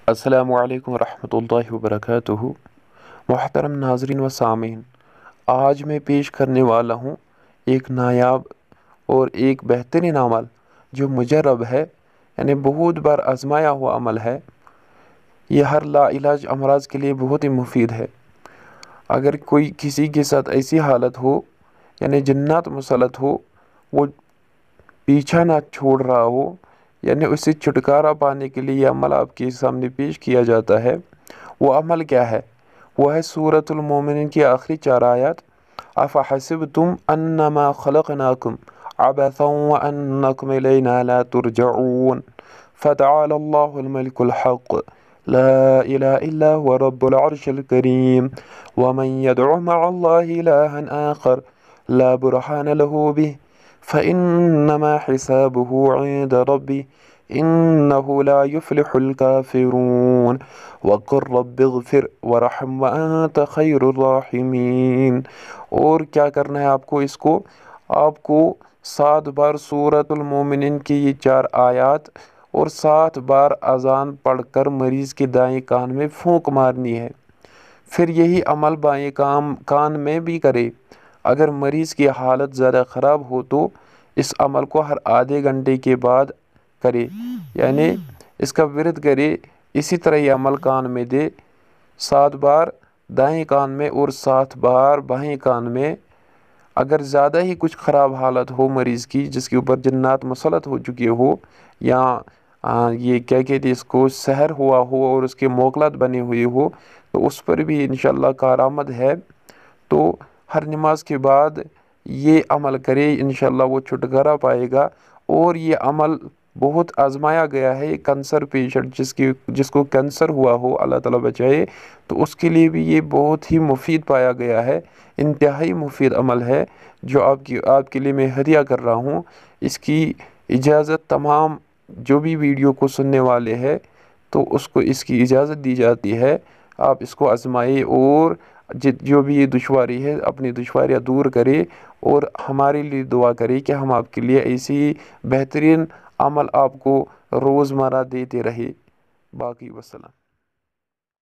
السلام علیکم ورحمۃ اللہ وبرکاتہ۔ محترم ناظرین و سامعین، آج میں پیش کرنے والا ہوں ایک نایاب اور ایک بہترین عمل جو مجرب ہے، یعنی بہت بار آزمایا ہوا عمل ہے۔ یہ ہر لا علاج امراض کے لیے بہت ہی مفید ہے۔ اگر کوئی کسی کے ساتھ ایسی حالت ہو، یعنی جنات مسلط ہو، وہ پیچھا نہ چھوڑ رہا ہو، یعنی اسے چھٹکارا پانے کے لیے یہ عمل آپ کے سامنے پیش کیا جاتا ہے۔ وہ عمل کیا ہے؟ وہ ہے سورۃ المومنین کی آخری 4 آیات۔ افحسبتم انما خلقناکم عبثا وانکم الینا لا ترجعون فتعالی اللہ الملک الحق لا الہ الا هو رب العرش الکریم ومن يدع مع اللہ الہا آخر لا برہان له به فإنما حسابه عند ربی إنه لا يفلح الكافرون وقل رب اغفر ورحم وأنت خير الراحمين۔ اور کیا کرنا ہے آپ کو 7 بار سورۃ المومنین کی یہ 4 آیات اور 7 بار اذان پڑھ کر مریض کے دائیں کان میں پھونک مارنی ہے۔ پھر یہی عمل بائیں کان میں بھی کرے۔ اگر مریض کی حالت زیادہ خراب ہو تو اس عمل کو ہر آدھے گھنٹے کے بعد کرے، یعنی اس کا ورد کرے۔ اسی طرح یہ عمل کان میں دے، 7 بار دائیں کان میں اور 7 بار بائیں کان میں۔ اگر زیادہ ہی کچھ خراب حالت ہو مریض کی، جس کے اوپر جنات مسلط ہو چکے ہو، یا یہ کیا کہتے ہیں اس کو، سحر ہوا ہو اور اس کے موکلات بنے ہوئے ہو، تو اس پر بھی انشاءاللہ کارآمد ہے۔ تو ہر نماز کے بعد یہ عمل کرے، انشاءاللہ وہ چھٹکارا پائے گا۔ اور یہ عمل بہت آزمایا گیا ہے۔ کینسر پیشنٹ جس کو کینسر ہوا ہو، اللہ تعالیٰ بچائے، تو اس کے لیے بھی یہ بہت ہی مفید پایا گیا ہے۔ انتہائی مفید عمل ہے جو آپ کے لیے میں ہدیہ کر رہا ہوں۔ اس کی اجازت تمام جو بھی ویڈیو کو سننے والے ہیں تو اس کی اجازت دی جاتی ہے۔ آپ اس کو آزمائے اور جو بھی یہ دشواری ہے اپنی دشواریاں دور کرے، اور ہمارے لیے دعا کرے کہ ہم آپ کے لیے ایسی بہترین عمل آپ کو روزمرہ دیتے رہے۔ باقی وسلام۔